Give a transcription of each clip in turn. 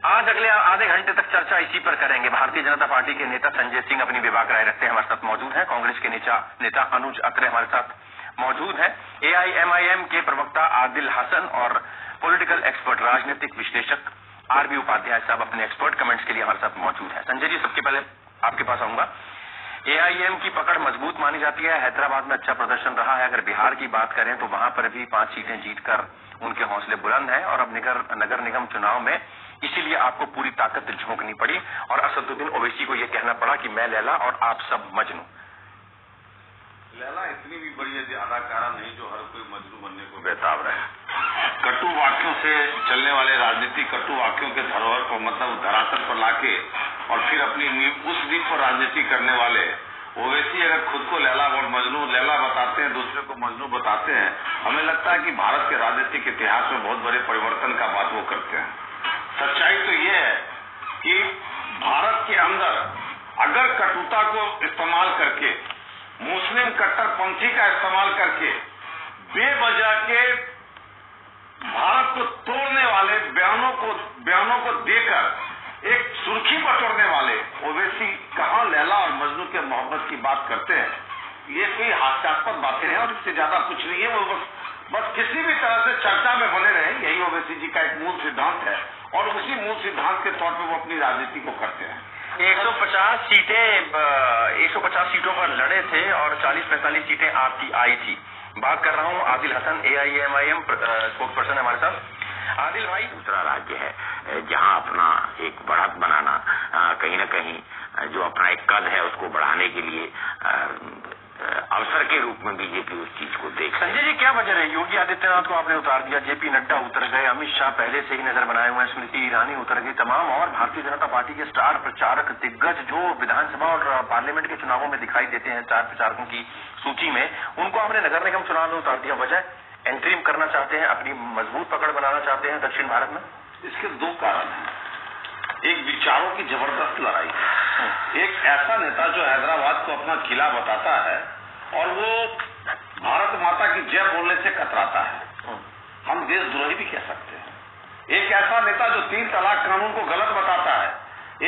आज अगले आधे घंटे तक चर्चा इसी पर करेंगे। भारतीय जनता पार्टी के नेता संजय सिंह अपनी विभाग राय रखते हैं हमारे साथ मौजूद हैं। कांग्रेस के नेता अनुज अत्रे हमारे साथ मौजूद हैं। AIMIM के प्रवक्ता आदिल हसन और पॉलिटिकल एक्सपर्ट राजनीतिक विश्लेषक RB उपाध्याय साहब अपने एक्सपर्ट कमेंट्स के लिए हमारे साथ मौजूद हैं। संजय जी, सबके पहले आपके पास आऊंगा। AIM की पकड़ मजबूत मानी जाती है, हैदराबाद में अच्छा प्रदर्शन रहा है। अगर बिहार की बात करें तो वहां पर भी 5 सीटें जीतकर उनके हौसले बुलंद हैं और अब नगर निगम चुनाव में इसीलिए आपको पूरी ताकत झोंकनी पड़ी और असदुद्दीन ओवैसी को यह कहना पड़ा कि मैं लैला और आप सब मजनू। लैला इतनी भी बड़ी अदाकारा नहीं जो हर कोई मजनू बनने को बेताब रहे। कटु वाक्यों से चलने वाले राजनीतिक कटु वाक्यों के धरोहर को मतलब धरातल पर लाके और फिर अपनी उस नींव पर राजनीति करने वाले ओवैसी अगर खुद को लैला और मजनू लैला बताते हैं, दूसरे को मजनू बताते हैं, हमें लगता है कि भारत के राजनीतिक इतिहास में बहुत बड़े परिवर्तन का बात वो करते हैं। सच्चाई तो ये है कि भारत के अंदर अगर कटुता को इस्तेमाल करके, मुस्लिम कट्टरपंथी का इस्तेमाल करके बेवजह के भारत को तोड़ने वाले बयानों को देकर एक सुर्खी बटोरने वाले ओवैसी कहां लैला और मजनू के मोहब्बत की बात करते हैं। ये कोई हास्यास्पद बातें हैं और इससे ज्यादा कुछ नहीं है। वो बस किसी भी तरह से चर्चा में बने रहे, यही ओवैसी जी का एक मूल सिद्धांत है और उसी मूल सिद्धांत के तौर पर वो अपनी राजनीति को करते हैं। 150 सीटों पर लड़े थे और 40-45 सीटें आपकी आई थी। बात कर रहा हूं आदिल हसन, AIMIM स्पोक्सपर्सन हमारे साथ। आदिल भाई, दूसरा राज्य है जहां अपना एक बढ़त बनाना कहीं न कहीं जो अपना एक कद है उसको बढ़ाने के लिए अवसर के रूप में बीजेपी उस चीज को देख। संजय जी, क्या वजह है? योगी आदित्यनाथ को आपने उतार दिया, JP नड्डा उतर गए, अमित शाह पहले से ही नजर बनाए हुए हैं, स्मृति ईरानी उतर गई, तमाम और भारतीय जनता पार्टी के स्टार प्रचारक दिग्गज जो विधानसभा और पार्लियामेंट के चुनावों में दिखाई देते हैं स्टार प्रचारकों की सूची में, उनको आपने नगर निगम चुनाव में उतार दिया। वजह एंट्रीम करना चाहते हैं, अपनी मजबूत पकड़ बनाना चाहते हैं दक्षिण भारत में? इसके 2 कारण हैं। एक विचारों की जबरदस्त लड़ाई है, एक ऐसा नेता जो हैदराबाद को अपना किला बताता है और वो भारत माता की जय बोलने से कतराता है, हम देशद्रोही भी कह सकते हैं। एक ऐसा नेता जो 3 तलाक कानून को गलत बताता है,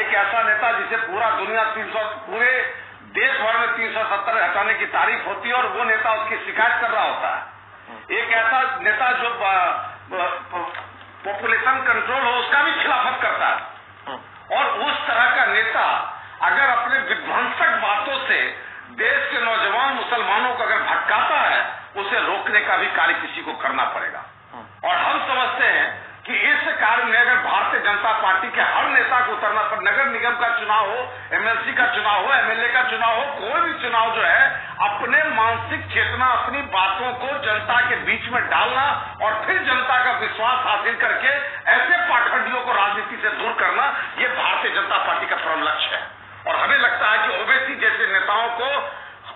एक ऐसा नेता जिसे पूरे देश भर में 370 हटाने की तारीफ होती है और वो नेता उसकी शिकायत कर रहा होता है। एक ऐसा नेता जो पॉपुलेशन कंट्रोल हो उसका भी खिलाफत करता है और उस तरह का नेता अगर अपने विध्वंसक बातों से देश के नौजवान मुसलमानों को अगर भटकाता है, उसे रोकने का भी कार्य किसी को करना पड़ेगा। और हम समझते हैं कि इस कार्य में अगर भारतीय जनता पार्टी के हर नेता को उतरना पर नगर निगम का चुनाव हो, MLC का चुनाव हो, MLA का चुनाव हो, कोई भी चुनाव जो है, अपने मानसिक चेतना, अपनी बातों को जनता के बीच में डालना और फिर जनता का विश्वास हासिल करके ऐसे पाखंडियों को राजनीति से दूर करना, ये भारतीय जनता पार्टी का परम लक्ष्य है। और हमें लगता है कि ओवैसी जैसे नेताओं को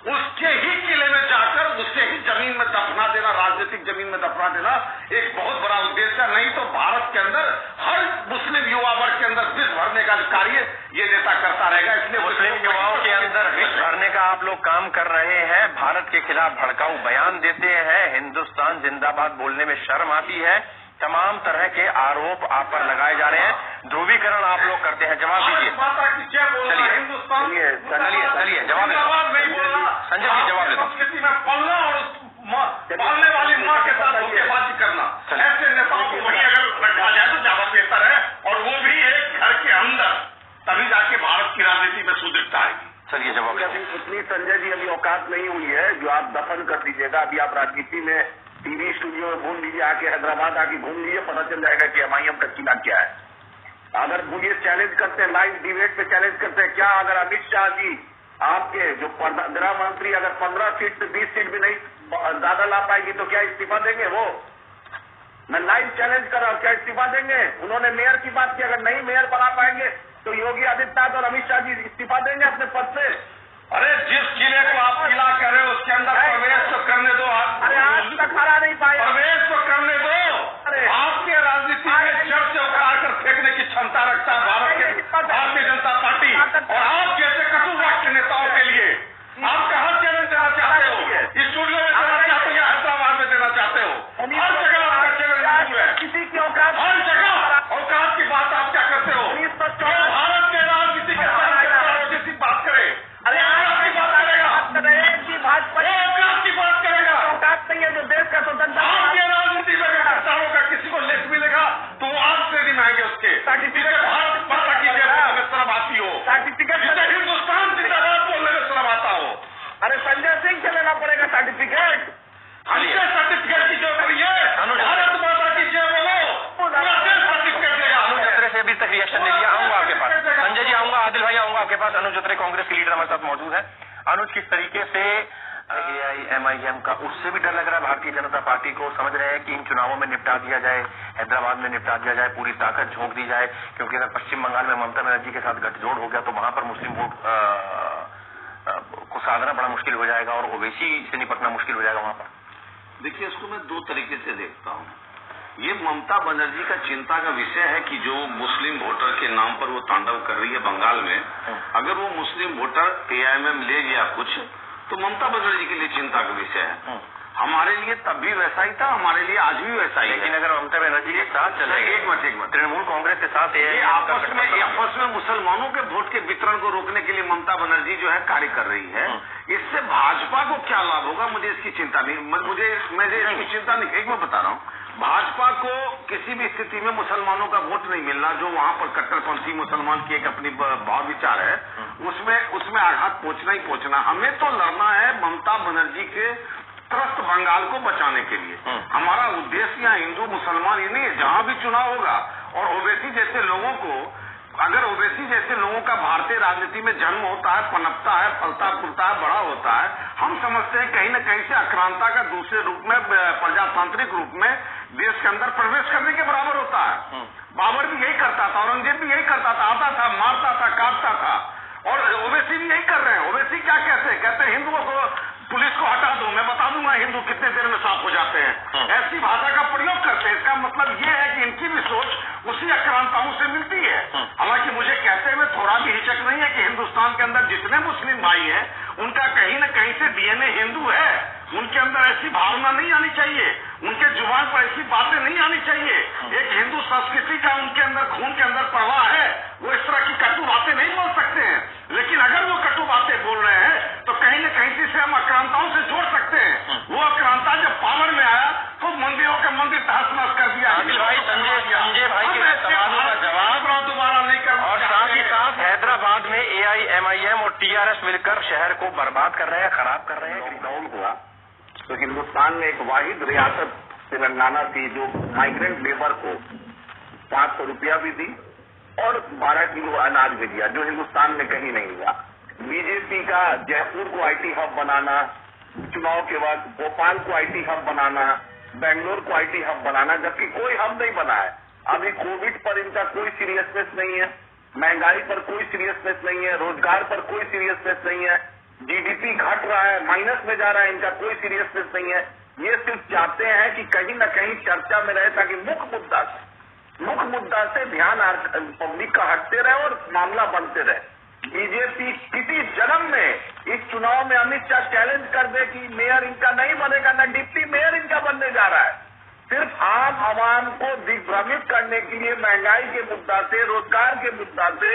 उसके ही किले में जाकर उसके ही जमीन में दफना देना, राजनीतिक जमीन में दफना देना एक बहुत बड़ा उद्देश्य है। नहीं तो भारत के अंदर हर मुस्लिम युवा वर्ग के अंदर विष भरने का कार्य ये नेता करता रहेगा। इसलिए मुस्लिम युवाओं के अंदर विष भरने का आप लोग काम कर रहे हैं, भारत के खिलाफ भड़काऊ बयान देते हैं, हिंदुस्तान जिंदाबाद बोलने में शर्म आती है, तमाम तरह के आरोप आप पर लगाए जा रहे हैं, ध्रुवीकरण आप लोग करते हैं। जवाब दीजिए। चलिए जवाब संजय जी, जवाब देता हूँ। संस्कृति में पलना और पालने वाली माँ के साथ धोखेबाजी करना, ऐसे नेताओं को वही अगर रखा जाए तो ज्यादा बेहतर है और वो भी एक घर के अंदर, तभी जाके भारत की राजनीति में सुदृढ़ता आएगी। चलिए जवाब। इतनी संजय जी अभी औकात नहीं हुई है जो आप दफन कर दीजिएगा। अभी आप राजनीति में टीवी स्टूडियो में घूम लीजिए, आके हैदराबाद आके घूम लीजिए, पता चल जाएगा कि MIM का किला क्या है। अगर मुझे चैलेंज करते हैं, लाइव डिबेट पे चैलेंज करते हैं, क्या अगर अमित शाह जी आपके जो गृह मंत्री अगर 15 सीट से 20 सीट भी नहीं ज्यादा ला पाएगी तो क्या इस्तीफा देंगे? वो मैं लाइव चैलेंज कर रहा हूं, क्या इस्तीफा देंगे? उन्होंने मेयर की बात की, अगर नहीं मेयर बना पाएंगे तो योगी आदित्यनाथ और अमित शाह जी इस्तीफा देंगे अपने पद से। अरे जिस किले को आप किला कह रहे हो उसके अंदर प्रवेश तो करने दो। अरे आज तक हरा नहीं पाए, प्रवेश तो करने दो। आपके राजनीति में जड़ से उखाड़ कर फेंकने की क्षमता रखता है भारतीय जनता पार्टी और आप जैसे कटु वाक्य नेताओं के लिए आप कहाँ चैलेंज देना चाहते हो? स्टूडियो में देना चाहते हो या हैदराबाद में देना चाहते हो? हर जगह आपका चैलेंज है, किसी की औकात, हर जगह औकात की बात आप क्या करते हो? पास अनुज अत्रे, कांग्रेस के लीडर हमारे साथ मौजूद है। अनुज, किस तरीके से AIMIM का उससे भी डर लग रहा है भारतीय जनता पार्टी को, समझ रहे हैं कि इन चुनावों में निपटा दिया जाए, हैदराबाद में निपटा दिया जाए, पूरी ताकत झोंक दी जाए, क्योंकि अगर पश्चिम बंगाल में ममता बनर्जी के साथ गठजोड़ हो गया तो वहां पर मुस्लिम वोट को साधना बड़ा मुश्किल हो जाएगा और ओवैसी से निपटना मुश्किल हो जाएगा वहां पर। देखिए, इसको मैं दो तरीके से देखता हूँ। ये ममता बनर्जी का चिंता का विषय है कि जो मुस्लिम वोटर के नाम पर वो तांडव कर रही है बंगाल में, अगर वो मुस्लिम वोटर AIMIM ले गया कुछ तो ममता बनर्जी के लिए चिंता का विषय है। हमारे लिए तब भी वैसा ही था, हमारे लिए आज भी वैसा ही है। लेकिन अगर ममता बनर्जी के साथ चले, एक मिनट, तृणमूल कांग्रेस के साथ आपस में मुसलमानों के वोट के वितरण को रोकने के लिए ममता बनर्जी जो है कार्य कर रही है, इससे भाजपा को क्या लाभ होगा मुझे इसकी चिंता नहीं, मुझे इसकी चिंता नहीं। एक मैं बता रहा हूँ, भाजपा को किसी भी स्थिति में मुसलमानों का वोट नहीं मिलना, जो वहां पर कट्टरपंथी मुसलमान की एक अपनी भाव विचार है, उसमें आघात पहुंचना ही पहुंचना। हमें तो लड़ना है ममता बनर्जी के त्रस्त बंगाल को बचाने के लिए। हमारा उद्देश्य यहाँ हिंदू मुसलमान ही नहीं है, जहां भी चुनाव होगा और ओवैसी जैसे लोगों को, अगर ओवैसी जैसे लोगों का भारतीय राजनीति में जन्म होता है, पनपता है, फलता फूलता है, बड़ा होता है, हम समझते हैं कहीं न कहीं से आक्रांता का दूसरे रूप में, प्रजातांत्रिक रूप में देश के अंदर प्रवेश करने के बराबर होता है। बाबर भी यही करता था, औरंगजेब भी यही करता था, आता था, मारता था, काटता था, और ओवैसी भी यही कर रहे हैं। ओवैसी क्या कहते हैं हिंदुओं को, पुलिस को हटा दो, मैं बता दूंगा हिंदू कितने देर में साफ हो जाते हैं। ऐसी भाषा का प्रयोग करते हैं। इसका मतलब ये है कि इनकी भी सोच उसी आक्रांताओं से मिलती है। हालांकि मुझे कहते हुए थोड़ा भी हिचक नहीं है कि हिंदुस्तान के अंदर जितने मुस्लिम भाई हैं, उनका कहीं न कहीं से DNA हिंदू है। उनके अंदर ऐसी भावना नहीं आनी चाहिए, उनके जुबान पर ऐसी बातें नहीं आनी चाहिए। एक हिंदू संस्कृति का उनके अंदर, खून के अंदर प्रवाह है, वो इस तरह की कटु बातें नहीं बोल सकते हैं। लेकिन अगर वो कटु बातें बोल रहे हैं तो कहीं न कहीं से हम आक्रांताओं से जोड़ सकते हैं। वो आक्रांता जब पावर में आया तो मंदिरों के मंदिर तहस-नहस कर दिया। भाई संजय भाई के सवालों का जवाब दोबारा नहीं कर, और साथ ही साथ हैदराबाद में AIMIM और TRS मिलकर शहर को बर्बाद कर रहे हैं, खराब कर रहे हैं। लॉकडाउन हुआ तो हिंदुस्तान में एक वाहिद रियासत तेलंगाना थी जो माइग्रेंट लेबर को 500 रुपया भी दी और 12 किलो अनाज भी दिया, जो हिंदुस्तान में कहीं नहीं हुआ। बीजेपी का जयपुर को IT हब बनाना, चुनाव के बाद भोपाल को IT हब बनाना, बेंगलोर को IT हब बनाना, जबकि कोई हब नहीं बना है। अभी कोविड पर इनका कोई सीरियसनेस नहीं है, महंगाई पर कोई सीरियसनेस नहीं है, रोजगार पर कोई सीरियसनेस नहीं है, GDP घट रहा है, माइनस में जा रहा है, इनका कोई सीरियसनेस नहीं है। ये सिर्फ चाहते हैं कि कहीं न कहीं चर्चा में रहे ताकि मुख्य मुद्दा से ध्यान पब्लिक का हटते रहे और मामला बनते रहे। बीजेपी किसी जन्म में इस चुनाव में अमित शाह चैलेंज कर दे कि मेयर इनका नहीं बनेगा, न डिप्टी मेयर इनका बनने जा रहा है। सिर्फ आम आवाम को दिग्भ्रमित करने के लिए महंगाई के मुद्दा से, रोजगार के मुद्दा से,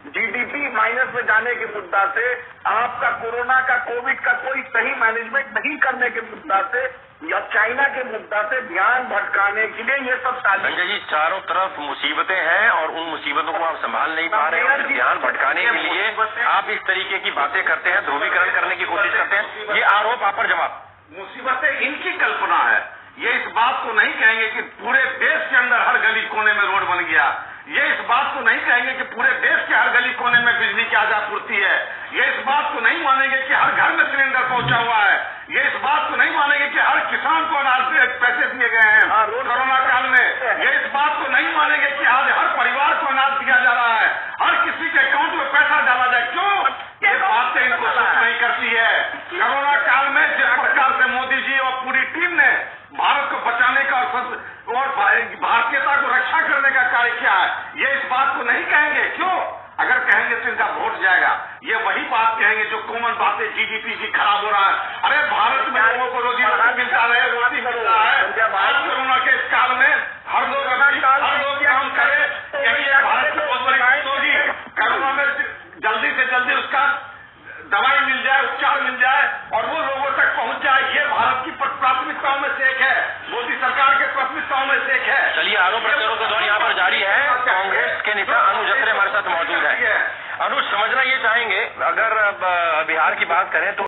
GDP माइनस में जाने के मुद्दा से, आपका कोरोना का, कोविड का कोई सही मैनेजमेंट नहीं करने के मुद्दा से या चाइना के मुद्दा से ध्यान भटकाने के लिए ये सब संजय जी, चारों तरफ मुसीबतें हैं और उन मुसीबतों को आप संभाल नहीं पा रहे हैं। ध्यान भटकाने के लिए आप इस तरीके की बातें करते हैं, ध्रुवीकरण करने की कोशिश करते हैं। ये आरोप आप पर जवाब। मुसीबतें इनकी कल्पना है। ये इस बात को नहीं कहेंगे कि पूरे देश के अंदर हर गली कोने में रोड बन गया। ये इस बात को नहीं कहेंगे कि पूरे देश के हर गली कोने में बिजली की आपूर्ति है। ये इस बात को नहीं मानेंगे कि हर घर में सिलेंडर पहुंचा हुआ है। ये इस बात को नहीं मानेंगे कि हर किसान को अनाज पैसे दिए गए हैं कोरोना काल में। ये इस बात को नहीं मानेंगे कि आज हर परिवार को अनाज दिया जा रहा है, हर किसी के अकाउंट में पैसा डाला जाए। क्यों? ये बातें इनको सोच नहीं करती है। कोरोना काल में जिस प्रकार से मोदी जी और पूरी टीम ने भारत को बचाने का और भारतीयता को रक्षा करने का कार्य किया है, ये इस बात को नहीं कहेंगे। क्यों? अगर कहेंगे तो इनका वोट जाएगा। ये वही बात कहेंगे जो कॉमन बातें, GDP की खराब हो रहा है। अरे भारत में लोगों को रोजी मिलता रहे, रोटी मिल रहा है। आज कोरोना के इस काल में हर लोग काम करे, यही भारत की बहुत बड़ी बात होगी। कोरोना में जल्दी से जल्दी उसका दवाई मिल जाए, उपचार मिल जाए और वो लोगों तक पहुंच जाए। ये भारत की प्राथमिकताओं में से एक है, मोदी सरकार के प्राथमिकताओं में से एक है। चलिए, आरोप प्रत्यारोप का दौर यहाँ पर जारी है। कांग्रेस के नेता अनुज अत्रे हमारे साथ मौजूद है। अनुज, समझना ये चाहेंगे, अगर बिहार की बात करें तो